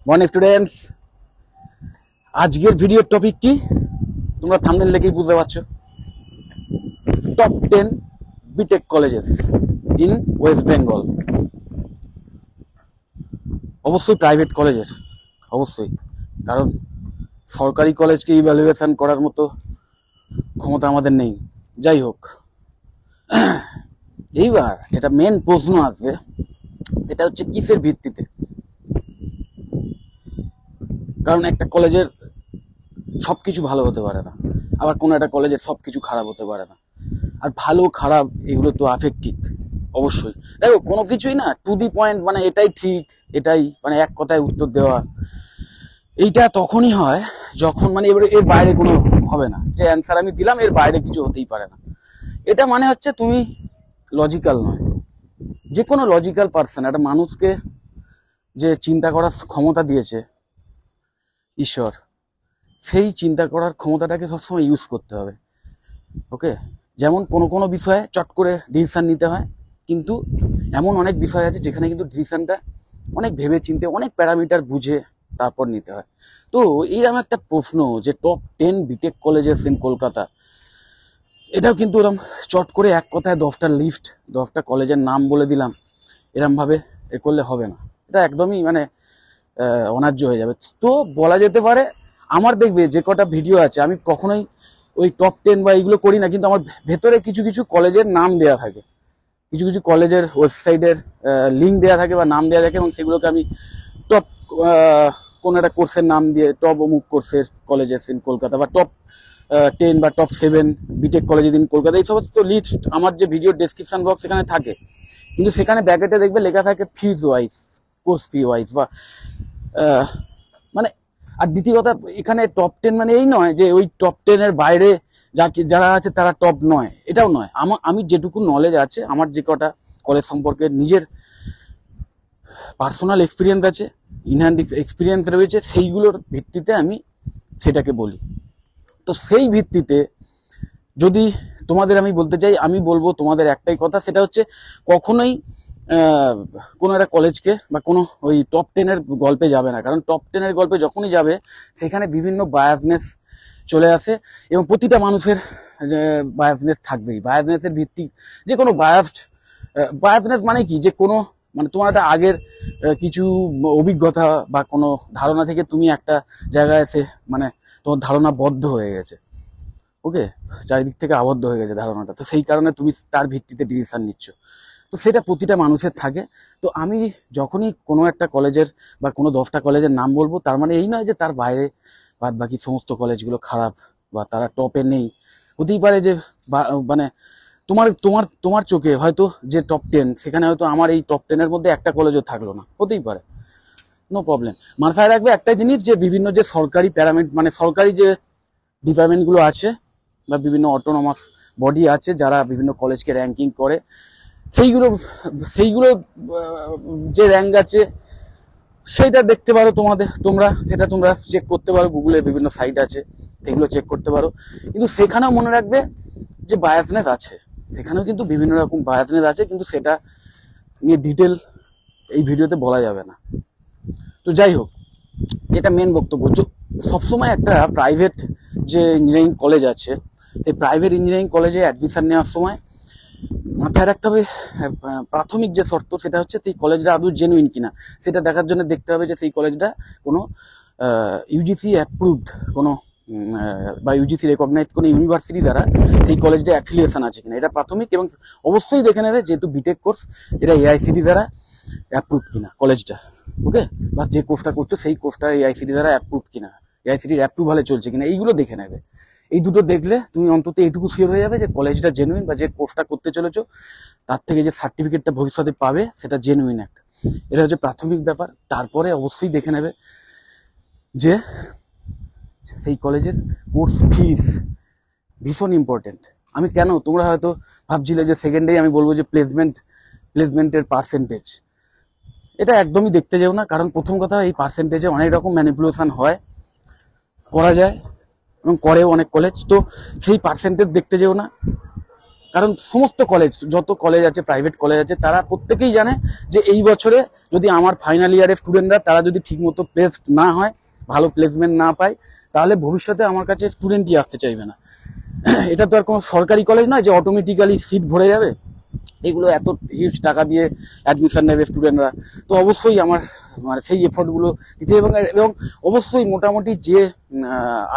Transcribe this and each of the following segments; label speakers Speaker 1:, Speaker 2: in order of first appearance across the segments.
Speaker 1: Morning students, আজকের ভিডিওর topic কি তোমরা থাম্বনেল দেখেই বুঝতে পারছো। Top 10 BTech colleges in West Bengal. অবশ্যই প্রাইভেট কলেজের, অবশ্যই, কারণ সরকারি কলেজকে ইভ্যালুয়েশন করার মতো ক্ষমতা আমাদের নেই। যাই হোক, এইবার যেটা মেন প্রশ্ন আসবে সেটা হচ্ছে কিসের ভিত্তিতে। কারণ একটা কলেজের সবকিছু ভালো হতে পারে না, আবার কোনো একটা কলেজের সবকিছু খারাপ হতে পারে না। আর ভালো খারাপ এগুলো তো আপেক্ষিক। অবশ্যই দেখো, কোনো কিছুই না টু দি পয়েন্ট, মানে এটাই ঠিক, এটাই মানে এক কথায় উত্তর দেওয়া, এইটা তখনই হয় যখন মানে এবারে এর বাইরে কোনো হবে না, যে অ্যান্সার আমি দিলাম এর বাইরে কিছু হতেই পারে না। এটা মানে হচ্ছে তুমি লজিক্যাল নয়। যে কোনো লজিক্যাল পার্সন, একটা মানুষকে যে চিন্তা করার ক্ষমতা দিয়েছে ঈশ্বর, সেই চিন্তা করার ক্ষমতাটাকে সবসময় ইউজ করতে হবে। ওকে, যেমন কোনো কোনো বিষয়ে চট করে ডিসিশন নিতে হয়, কিন্তু এমন অনেক বিষয় আছে যেখানে কিন্তু ডিসিশনটা অনেক ভেবে চিন্তে, অনেক প্যারামিটার বুঝে তারপর নিতে হয়। তো এইরকম একটা প্রশ্ন যে top 10 BTech colleges in Kolkata, এটাও কিন্তু ওরকম চট করে এক কথায় 10টা লিস্ট, 10টা কলেজের নাম বলে দিলাম, এরমভাবে এ করলে হবে না। এটা একদমই মানে অন্যায্য হয়ে যাবে। তো বলা যেতে পারে, আমার দেখবে যে কটা ভিডিও আছে, আমি কখনোই ওই টপ 10 বা এইগুলো করি না, কিন্তু আমার ভেতরে কিছু কিছু কলেজের নাম দেওয়া থাকে, কিছু কিছু কলেজের ওয়েবসাইটের লিঙ্ক দেওয়া থাকে বা নাম দেওয়া থাকে, এবং সেগুলোকে আমি টপ কোনো একটা কোর্সের নাম দিয়ে টপ অমুক কোর্সের কলেজেস ইন কলকাতা, বা টপ 10 বা top 7 BTech colleges in Kolkata, এই সমস্ত লিস্ট আমার যে ভিডিও ডেসক্রিপশন বক্স সেখানে থাকে। কিন্তু সেখানে ব্যাকেটে দেখবে লেখা থাকে ফিজ ওয়াইজ, কোর্স ফি ওয়াইজ, বা মানে। আর দ্বিতীয় কথা, এখানে টপ 10 মানে এই নয় যে ওই টপ 10 এর বাইরে যারা আছে তারা টপ নয়, এটাও নয়। আমি যেটুকু নলেজ আছে, আমার যে কটা কলেজ সম্পর্কে নিজের পার্সোনাল এক্সপিরিয়েন্স আছে, ইনহ্যান্ড এক্সপিরিয়েন্স রয়েছে, সেইগুলোর ভিত্তিতে আমি সেটাকে বলি। তো সেই ভিত্তিতে যদি তোমাদের আমি বলতে চাই, আমি বলবো তোমাদের একটাই কথা, সেটা হচ্ছে কখনোই কোনো একটা কলেজকে বা কোনো ওই টপ 10 গল্পে যাবে না। কারণ টপ 10 গল্পে যখনই যাবে সেখানে বিভিন্ন বায়াসনেস চলে আসে, এবং প্রতিটা মানুষের যে বায়াসনেস থাকবেই। বায়াসনেসের ভিত্তি, যে কোনো বায়াসনেস মানে কি, যে কোনো মানে তোমার একটা আগের কিছু অভিজ্ঞতা বা কোনো ধারণা থেকে তুমি একটা জায়গায় এসে মানে তোমার ধারণা বদ্ধ হয়ে গেছে। ওকে, চারিদিক থেকে আবদ্ধ হয়ে গেছে ধারণাটা, তো সেই কারণে তুমি তার ভিত্তিতে ডিসিশন নিচ্ছ। তো সেটা প্রতিটা মানুষের থাকে। তো আমি যখনই কোনো একটা কলেজের বা কোনো 10টা কলেজের নাম বলবো, তার মানে এই নয় যে তার বাইরে বাদ বাকি সমস্ত কলেজগুলো খারাপ বা তারা টপে নেই। হতেই পারে যে মানে তোমার তোমার তোমার চোখে হয়তো যে টপ 10, সেখানে হয়তো আমার এই টপ 10 মধ্যে একটা কলেজও থাকলো না, হতেই পারে, নো প্রবলেম। মাথায় রাখবে একটা জিনিস, যে বিভিন্ন যে সরকারি মানে সরকারি যে ডিপার্টমেন্টগুলো আছে বা বিভিন্ন অটোনমাস বডি আছে যারা বিভিন্ন কলেজকে র্যাঙ্কিং করে, সেইগুলো সেইগুলো যে র্যাঙ্ক আছে সেইটা দেখতে পারো তোমরা চেক করতে পারো, গুগলে বিভিন্ন সাইট আছে, সেগুলো চেক করতে পারো। কিন্তু সেখানেও মনে রাখবে যে বায়াসনেস আছে, সেখানেও কিন্তু বিভিন্ন রকম বায়াসনেস আছে, কিন্তু সেটা নিয়ে ডিটেল এই ভিডিওতে বলা যাবে না। তো যাই হোক, যেটা মেন বক্তব্য, সবসময় একটা প্রাইভেট যে ইঞ্জিনিয়ারিং কলেজ আছে, সেই প্রাইভেট ইঞ্জিনিয়ারিং কলেজে অ্যাডমিশন নেওয়ার সময় মাথায় রাখতে হবে প্রাথমিক যে শর্ত, সেটা হচ্ছে সেই কলেজটা আদৌ জেনুইন কিনা। সেটা দেখার জন্য দেখতে হবে যে সেই কলেজটা কোনো ইউজিসি অ্যাপ্রুভড কোনো বা ইউজিসি রেকগনাইজ কোনো ইউনিভার্সিটি দ্বারা সেই কলেজটা অ্যাফিলিয়েশন আছে কিনা, এটা প্রাথমিক। এবং অবশ্যই দেখে নেবে যেহেতু বিটেক কোর্স, এটা এআইসিটি দ্বারা অ্যাপ্রুভ কিনা কলেজটা। ওকে, বা যে কোর্সটা করছো সেই কোর্সটা এআইসিটি দ্বারা অ্যাপ্রুভ কিনা, এআইসিটির অ্যাপ্রুভালে চলছে কিনা, এইগুলো দেখে নেবে। এই দুটো দেখলে তুমি অন্তত এইটুকু শিওর হয়ে যাবে যে কলেজটা জেনুইন, বা যে কোর্সটা করতে চলেছো তার থেকে যে সার্টিফিকেটটা ভবিষ্যতে পাবে সেটা জেনুইন একটা। এটা হচ্ছে প্রাথমিক ব্যাপার। তারপরে অবশ্যই দেখে নেবে যে সেই কলেজের কোর্স ফিস ভীষণ ইম্পর্টেন্ট। আমি কেন, তোমরা হয়তো ভাবছিলে যে সেকেন্ডেই আমি বলবো যে প্লেসমেন্টের পার্সেন্টেজ, এটা একদমই দেখতে যেও না। কারণ প্রথম কথা, এই পার্সেন্টেজে অনেক রকম ম্যানিপুলেশন করা যায় এবং করেও অনেক কলেজ। তো সেই পার্সেন্টেজ দেখতে যেও না, কারণ সমস্ত কলেজ, যত কলেজ আছে, প্রাইভেট কলেজ আছে, তারা প্রত্যেকেই জানে যে এই বছরে যদি আমার ফাইনাল ইয়ারের স্টুডেন্টরা তারা যদি ঠিকমতো প্লেসড না হয়, ভালো প্লেসমেন্ট না পায়, তাহলে ভবিষ্যতে আমার কাছে স্টুডেন্টই আসতে চাইবে না। এটা তো আর কোনো সরকারি কলেজ নয় যে অটোমেটিক্যালি সিট ভরে যাবে। এগুলো এত হিউজ টাকা দিয়ে অ্যাডমিশন নেবে স্টুডেন্টরা, তো অবশ্যই আমার মানে সেই এফোর্টগুলো দিতে এবং অবশ্যই মোটামুটি যে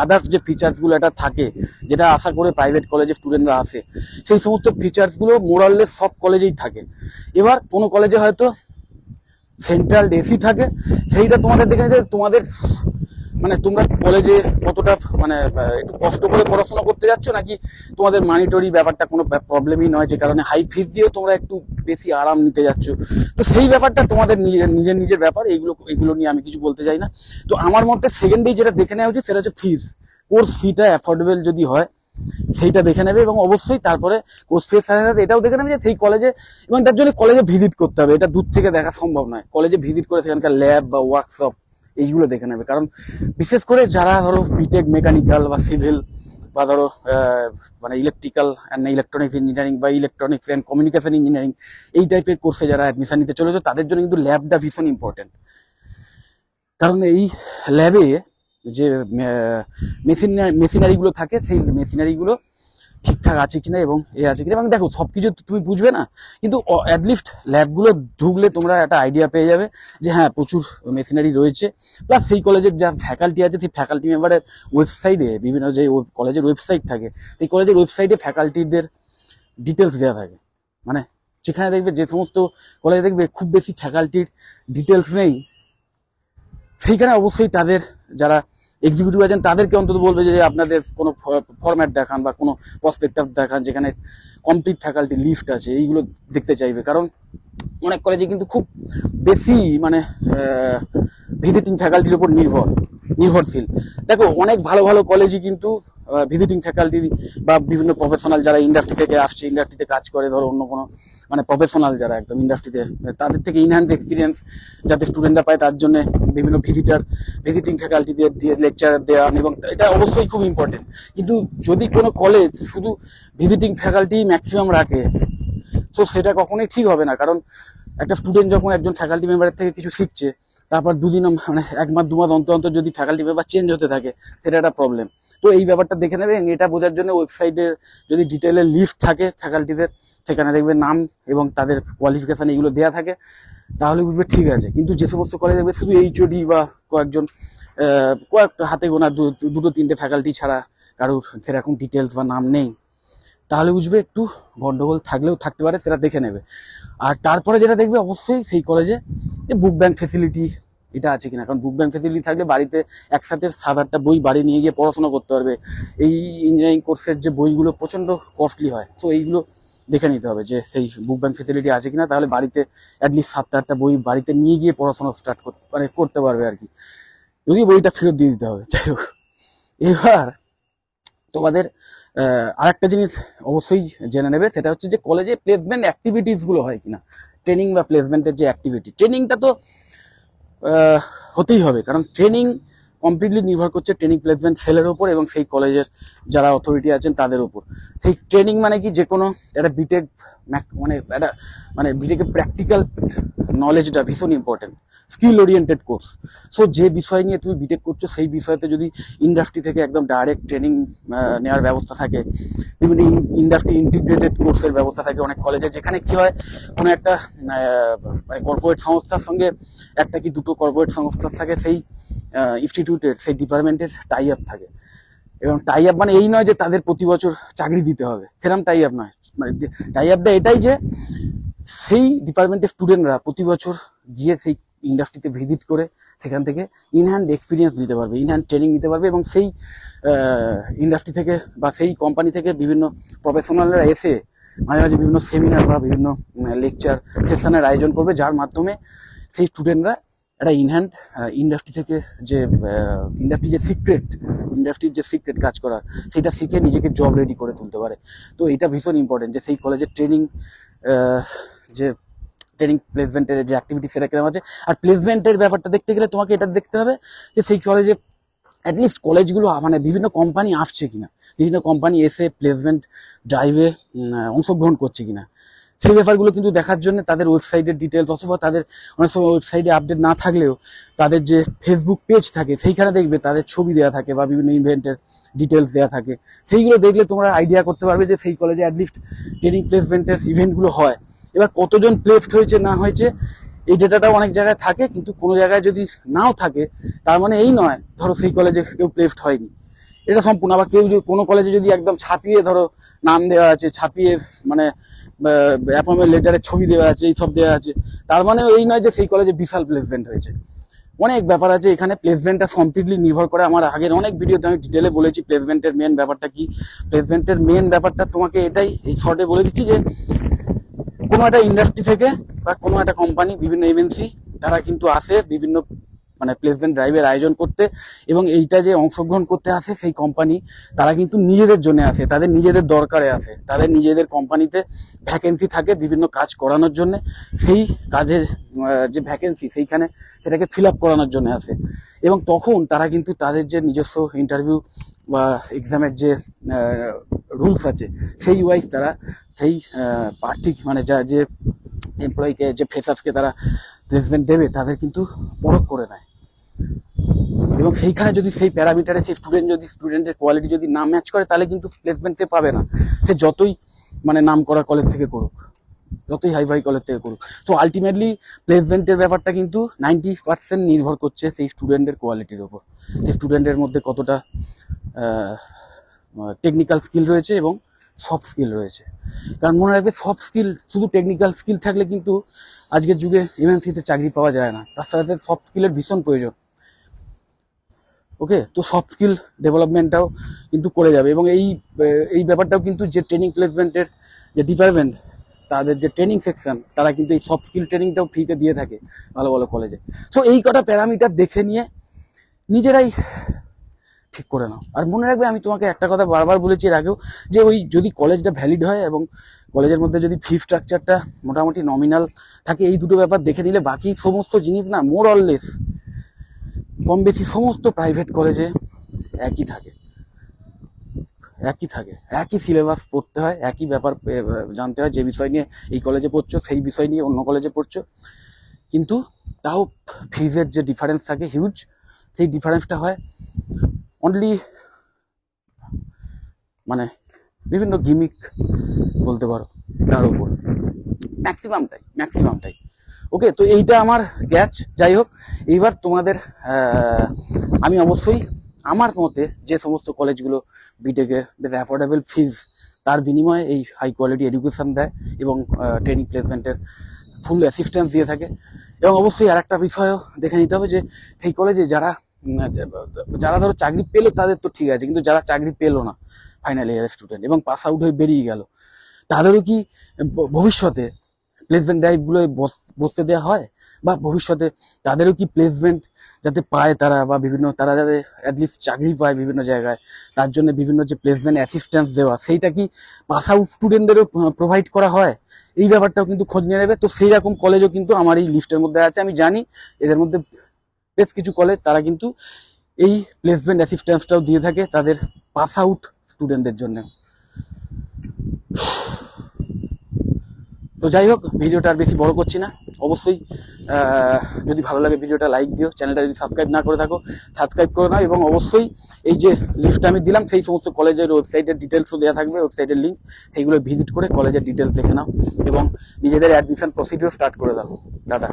Speaker 1: আদার্স যে ফিচার্সগুলো এটা থাকে, যেটা আশা করে প্রাইভেট কলেজে স্টুডেন্টরা আসে, সেই সমস্ত ফিচার্সগুলো মোরাললেস সব কলেজেই থাকে। এবার কোনো কলেজে হয়তো সেন্ট্রাল এসি থাকে, সেইটা তোমাদের দেখে নিতে তোমাদের মানে তোমরা কলেজে কতটা মানে একটু কষ্ট করে পড়াশোনা করতে যাচ্ছ, নাকি তোমাদের মানিটরি ব্যাপারটা কোনো প্রবলেমই নয়, যে কারণে হাই ফিস দিয়েও তোমরা একটু বেশি আরাম নিতে যাচ্ছ। তো সেই ব্যাপারটা তোমাদের নিজের ব্যাপার, এগুলো নিয়ে আমি কিছু বলতে চাই না। তো আমার মতে সেকেন্ডেই যেটা দেখে নেওয়া উচিত সেটা হচ্ছে ফিস। কোর্স ফিটা অ্যাফোর্ডেবল যদি হয় সেইটা দেখে নেবে, এবং অবশ্যই তারপরে কোর্স ফির সাথে সাথে এটাও দেখে নেবে যে সেই কলেজে, এবং তার জন্য কলেজে ভিজিট করতে হবে। এটা দূর থেকে দেখা সম্ভব নয়, কলেজে ভিজিট করে সেখানকার ল্যাব বা ওয়ার্কশপ এইগুলো দেখে নেবে। কারণ বিশেষ করে যারা ধরো বিটেক মেকানিক্যাল বা সিভিল বা ধরো মানে ইলেকট্রিক্যাল অ্যান্ড ইলেকট্রনিক্স ইঞ্জিনিয়ারিং বা ইলেকট্রনিক্স অ্যান্ড কমিউনিকেশন ইঞ্জিনিয়ারিং এই টাইপের কোর্সে যারা অ্যাডমিশন নিতে চলেছে, তাদের জন্য কিন্তু ল্যাবটা ভীষণ ইম্পর্টেন্ট। কারণ এই ল্যাবে যে মেশিনারিগুলো থাকে, সেই মেশিনারিগুলো ঠিকঠাক আছে কিনা এবং আছে কিনা, এবং দেখো সবকিছু তুমি বুঝবে না, কিন্তু অ্যাটলিস্ট ল্যাবগুলো ঢুকলে তোমরা একটা আইডিয়া পেয়ে যাবে যে হ্যাঁ প্রচুর মেশিনারি রয়েছে। প্লাস সেই কলেজের যা ফ্যাকাল্টি আছে, সেই ফ্যাকাল্টি মেম্বারের ওয়েবসাইটে, বিভিন্ন যে কলেজের ওয়েবসাইট থাকে, সেই কলেজের ওয়েবসাইটে ফ্যাকাল্টিদের ডিটেলস দেওয়া থাকে। মানে যেখানে দেখবে, যে সমস্ত কলেজে দেখবে খুব বেশি ফ্যাকাল্টির ডিটেলস নেই, সেইখানে অবশ্যই তাদের যারা এক্সিকিউটিভ আছেন তাদেরকে অন্তত বলবে যে আপনাদের কোনো ফরম্যাট দেখান বা কোনো প্রসপেক্টাস দেখান যেখানে কমপ্লিট ফ্যাকাল্টি লিস্ট আছে, এইগুলো দেখতে চাইবে। কারণ অনেক কলেজে কিন্তু খুব বেশি মানে ভিজিটিং ফ্যাকাল্টির উপর নির্ভরশীল। দেখো অনেক ভালো ভালো কলেজই কিন্তু ভিজিটিং ফ্যাকাল্টি বা বিভিন্ন প্রফেশনাল যারা ইন্ডাস্ট্রি থেকে আসছে, ইন্ডাস্ট্রিতে কাজ করে, ধরো অন্য কোনো মানে প্রফেশনাল যারা একদম ইন্ডাস্ট্রিতে, তাদের থেকে ইনহ্যান্ড এক্সপিরিয়েন্স যাতে স্টুডেন্টরা পায়, তার জন্য বিভিন্ন ভিজিটিং ফ্যাকাল্টি দিয়ে লেকচার দেওয়া, এবং এটা অবশ্যই খুব ইম্পর্টেন্ট। কিন্তু যদি কোনো কলেজ শুধু ভিজিটিং ফ্যাকাল্টি ম্যাক্সিমাম রাখে, তো সেটা কখনোই ঠিক হবে না। কারণ একটা স্টুডেন্ট যখন একজন ফ্যাকাল্টি মেম্বারের থেকে কিছু শিখছে, তারপর দুদিন মানে এক মাস দু মাস অন্তর অন্তর যদি ফ্যাকাল্টি মেম্বার চেঞ্জ হতে থাকে, সেটা একটা প্রবলেম। তো এই ব্যাপারটা দেখে নেবে, এটা বোঝার জন্য ওয়েবসাইটে যদি ডিটেলের লিস্ট থাকে ফ্যাকাল্টিদের, সেখানে দেখবে নাম এবং তাদের কোয়ালিফিকেশন এগুলো দেওয়া থাকে, তাহলে বুঝবে ঠিক আছে। কিন্তু যে সমস্ত কলেজ দেখবে শুধু এইচওডি বা কয়েকজন কয়েকটা হাতে গোনা দুটো তিনটে ফ্যাকাল্টি ছাড়া কারোর সেরকম ডিটেলস বা নাম নেই, তাহলে বুঝবে একটু গন্ডগোল থাকলেও থাকতে পারে, সেটা দেখে নেবে। আর তারপরে যেটা দেখবে অবশ্যই সেই কলেজে বুক ব্যাংক ফেসিলিটি এটা আছে কিনা। কারণ বুক ব্যাংক ফেসিলিটি থাকলে বাড়িতে একসাথে 7-8টা বই বাড়ি নিয়ে গিয়ে পড়াশোনা করতে পারবে। এই ইঞ্জিনিয়ারিং কোর্সের যে বইগুলো প্রচণ্ড কস্টলি হয়, তো এইগুলো দেখে নিতে হবে যে সেই বুক ব্যাংক ফেসিলিটি আছে কিনা, তাহলে বাড়িতে অ্যাটলিস্ট 7-8টা বই বাড়িতে নিয়ে গিয়ে পড়াশোনা স্টার্ট করতে পারবে আর কি, যদি বইটা ফেরত দিয়ে দিতে হবে। যাই হোক, এবার তোমাদের আরেকটা জিনিস অবশ্যই জেনে নেবে, সেটা হচ্ছে যে কলেজে প্লেসমেন্ট অ্যাক্টিভিটিসগুলো হয় কিনা। ট্রেনিং বা প্লেসমেন্টের যে অ্যাক্টিভিটি, ট্রেনিংটা তো হতেই হবে, কারণ ট্রেনিং কমপ্লিটলি নির্ভর করছে ট্রেনিং প্লেসমেন্ট সেলের উপর এবং সেই কলেজের যারা অথরিটি আছেন তাদের উপর। সেই ট্রেনিং মানে কি, যে কোনো একটা বিটেক মানে একটা মানে বিটেকের প্র্যাকটিক্যাল নলেজটা ভীষণ important, skill oriented course. So যে বিষয় নিয়ে তুমি বিটেক করছো, সেই বিষয়তে যদি ইন্ডাস্ট্রি থেকে একদম ডাইরেক্ট ট্রেনিং নেওয়ার ব্যবস্থা থাকে, বিভিন্ন ইন্ডাস্ট্রি ইন্টিগ্রেটেড কোর্সের ব্যবস্থা থাকে অনেক কলেজে, যেখানে কি হয় কোনো একটা মানে কর্পোরেট সংস্থার সঙ্গে একটা কি দুটো কর্পোরেট সংস্থার থাকে সেই ইনস্টিটিউটের, সেই ডিপার্টমেন্টের টাই আপ থাকে। এবং টাই আপ মানে এই নয় যে তাদের প্রতি বছর চাকরি দিতে হবে, সেরকম টাই আপ নয়। মানে টাই আপটা এটাই যে সেই ডিপার্টমেন্টের স্টুডেন্টরা প্রতি বছর গিয়ে সেই ইন্ডাস্ট্রিতে ভিজিট করে সেখান থেকে ইনহ্যান্ড এক্সপিরিয়েন্স নিতে পারবে, ইনহ্যান্ড ট্রেনিং নিতে পারবে, এবং সেই ইন্ডাস্ট্রি থেকে বা সেই কোম্পানি থেকে বিভিন্ন প্রফেশনালরা এসে মাঝে মাঝে বিভিন্ন সেমিনার বা বিভিন্ন লেকচার সেশনের আয়োজন করবে, যার মাধ্যমে সেই স্টুডেন্টরা একটা ইনহ্যান্ড ইন্ডাস্ট্রি থেকে যে ইন্ডাস্ট্রির যে সিক্রেট কাজ করার, সেটা শিখে নিজেকে জব রেডি করে তুলতে পারে। তো এটা ভীষণ ইম্পর্টেন্ট যে সেই কলেজের ট্রেনিং যে ট্রেনিং প্লেসমেন্টের যে অ্যাক্টিভিটি সেটা কিরকম আছে। আর প্লেসমেন্টের ব্যাপারটা দেখতে গেলে তোমাকে এটা দেখতে হবে যে সেই কলেজে অ্যাটলিস্ট কলেজগুলো মানে বিভিন্ন কোম্পানি আসছে কিনা, বিভিন্ন কোম্পানি এসে প্লেসমেন্ট ড্রাইভে অংশগ্রহণ করছে কিনা, সেই ব্যাপারগুলো কিন্তু দেখার জন্য তাদের ওয়েবসাইটের ডিটেলস, অথবা তাদের অনেক সময় ওয়েবসাইটে আপডেট না থাকলেও তাদের যে ফেসবুক পেজ থাকে সেইখানে দেখবে তাদের ছবি দেওয়া থাকে বা বিভিন্ন ইভেন্টের ডিটেলস দেওয়া থাকে। সেইগুলো দেখলে তোমরা আইডিয়া করতে পারবে যে সেই কলেজে অ্যাটলিস্ট ট্রেনিং প্লেসমেন্টের ইভেন্টগুলো হয়। এবার কতজন প্লেসড হয়েছে না হয়েছে এই ডেটাটাও অনেক জায়গায় থাকে, কিন্তু কোনো জায়গায় যদি নাও থাকে তার মানে এই নয় ধরো সেই কলেজে কেউ প্লেসড হয়নি, এটা সম্পূর্ণ। আবার কেউ যদি কোনো কলেজে যদি একদম ছাপিয়ে ধরো নাম দেওয়া আছে, ছাপিয়ে মানে অ্যাপয়েন্টমেন্ট লেটারের ছবি দেওয়া আছে, এইসব দেওয়া আছে, তার মানে এই নয় যে সেই কলেজে বিশাল প্লেসমেন্ট হয়েছে। অনেক ব্যাপার আছে এখানে। প্লেসমেন্টটা কমপ্লিটলি নির্ভর করে, আমার আগের অনেক ভিডিওতে আমি ডিটেলে বলেছি প্লেসমেন্টের মেন ব্যাপারটা কি। প্লেসমেন্টের মেন ব্যাপারটা তোমাকে এটাই এই শর্টে বলে দিচ্ছি যে কোনো একটা ইন্ডাস্ট্রি থেকে বা কোনো একটা কোম্পানি, বিভিন্ন এজেন্সি তারা কিন্তু আসে বিভিন্ন মানে প্লেসমেন্ট ড্রাইভের আয়োজন করতে, এবং এইটা যে অংশগ্রহণ করতে আসে সেই কোম্পানি তারা কিন্তু নিজেদের জন্য আসে, তাদের নিজেদের দরকারে আসে, তাদের নিজেদের কোম্পানিতে ভ্যাকেন্সি থাকে বিভিন্ন কাজ করানোর জন্য, সেই কাজের যে ভ্যাকেন্সি সেইখানে সেটাকে ফিল আপ করানোর জন্য আসে। এবং তখন তারা কিন্তু তাদের যে নিজস্ব ইন্টারভিউ বা এক্সামের যে রুলস আছে সেই ওয়াইজ তারা সেই প্রার্থী মানে যে এমপ্লয়িকে, যে ফ্রেশার্সকে তারা প্লেসমেন্ট দেবে তাদের কিন্তু পরখ করে নেয়। এবং সেইখানে যদি সেই প্যারামিটারে সেই স্টুডেন্টের কোয়ালিটি যদি না ম্যাচ করে তাহলে কিন্তু প্লেসমেন্ট সে পাবে না, সে যতই মানে নাম করা কলেজ থেকে করুক, যতই হাই কলেজ থেকে করুক। তো আলটিমেটলি প্লেসমেন্টের ব্যাপারটা কিন্তু 90% নির্ভর করছে সেই স্টুডেন্টের কোয়ালিটির ওপর, সেই স্টুডেন্টের মধ্যে কতটা টেকনিক্যাল স্কিল রয়েছে এবং সফট স্কিল রয়েছে। কারণ মনে রাখবে সফট স্কিল, শুধু টেকনিক্যাল স্কিল থাকলে কিন্তু আজকের যুগে এমএনসিতে চাকরি পাওয়া যায় না, তার সাথে সফট স্কিলের ভীষণ প্রয়োজন। ওকে, তো সফট স্কিল ডেভেলপমেন্টটাও কিন্তু করে যাবে। এবং এই ব্যাপারটাও কিন্তু যে ট্রেনিং প্লেসমেন্টের যে ডিপার্টমেন্ট, তাদের যে ট্রেনিং সেকশন, তারা কিন্তু এই সফট স্কিল ট্রেনিংটাও ফ্রিতে দিয়ে থাকে ভালো ভালো কলেজে। সো এই কটা প্যারামিটার দেখে নিয়ে নিজেরাই ঠিক করে নাও। আর মনে রাখবে আমি তোমাকে একটা কথা বারবার বলেছি এর আগেও, যে ওই যদি কলেজটা ভ্যালিড হয় এবং কলেজের মধ্যে যদি ফি স্ট্রাকচারটা মোটামুটি নমিনাল থাকে, এই দুটো ব্যাপার দেখে নিলে বাকি সমস্ত জিনিস না মোর অর লেস কম বেশি সমস্ত প্রাইভেট কলেজে একই থাকে, একই সিলেবাস পড়তে হয়, একই ব্যাপার জানতে হয়। যে বিষয় নিয়ে এই কলেজে পড়ছো সেই বিষয় নিয়ে অন্য কলেজে পড়ছো, কিন্তু তাও ফিজের যে ডিফারেন্স থাকে হিউজ, সেই ডিফারেন্সটা হয় অনলি মানে বিভিন্ন গিমিক বলতে পারো তার উপর, ম্যাক্সিমামটাই। ওকে, তো এইটা আমার গ্যাচ। যাই হোক, এইবার তোমাদের আমি অবশ্যই আমার মতে যে সমস্ত কলেজগুলো বিটেকে বেশ অ্যাফোর্ডেবল ফিজ তার বিনিময়ে এই হাই কোয়ালিটি এডুকেশন দেয় এবং ট্রেনিং প্লেসমেন্টের ফুল অ্যাসিস্ট্যান্স দিয়ে থাকে। এবং অবশ্যই আর একটা বিষয়ও দেখে নিতে হবে যে সেই কলেজে যারা ধরো চাকরি পেলো তাদের তো ঠিক আছে, কিন্তু যারা চাকরি পেলো না ফাইনাল ইয়ারের স্টুডেন্ট এবং পাস আউট হয়ে বেরিয়ে গেল, তাদেরও কি ভবিষ্যতে প্লেসমেন্ট ড্রাইভগুলোয় বসতে দেওয়া হয়, বা ভবিষ্যতে তাদেরও কি প্লেসমেন্ট যাতে পায় তারা, বা তারা যাতে অ্যাটলিস্ট চাকরি পায় বিভিন্ন জায়গায়, তার জন্য বিভিন্ন যে প্লেসমেন্ট অ্যাসিস্ট্যান্স দেওয়া, সেইটা কি পাস আউট স্টুডেন্টদেরও প্রোভাইড করা হয়, এই ব্যাপারটাও কিন্তু খোঁজ নিয়ে নেবে। তো সেই রকম কলেজও কিন্তু আমার এই লিস্টের মধ্যে আছে। আমি জানি এদের মধ্যে বেশ কিছু কলেজ তারা কিন্তু এই প্লেসমেন্ট অ্যাসিস্ট্যান্সটাও দিয়ে থাকে তাদের পাস আউট স্টুডেন্টদের জন্য। তো যাই হোক, ভিডিওটা আর বেশি বড় করছি না। অবশ্যই যদি ভালো লাগে ভিডিওটা লাইক দিও, চ্যানেলটা যদি সাবস্ক্রাইব না করে থাকো সাবস্ক্রাইব করে নাও, এবং অবশ্যই এই যে লিস্টটা আমি দিলাম সেই সমস্ত কলেজের ওয়েবসাইটের ডিটেলসও দেওয়া থাকবে, ওয়েবসাইটের লিঙ্ক, সেইগুলো ভিজিট করে কলেজের ডিটেলস দেখে নাও এবং নিজেদের অ্যাডমিশন প্রসিডিওর স্টার্ট করে দাও। টাটা।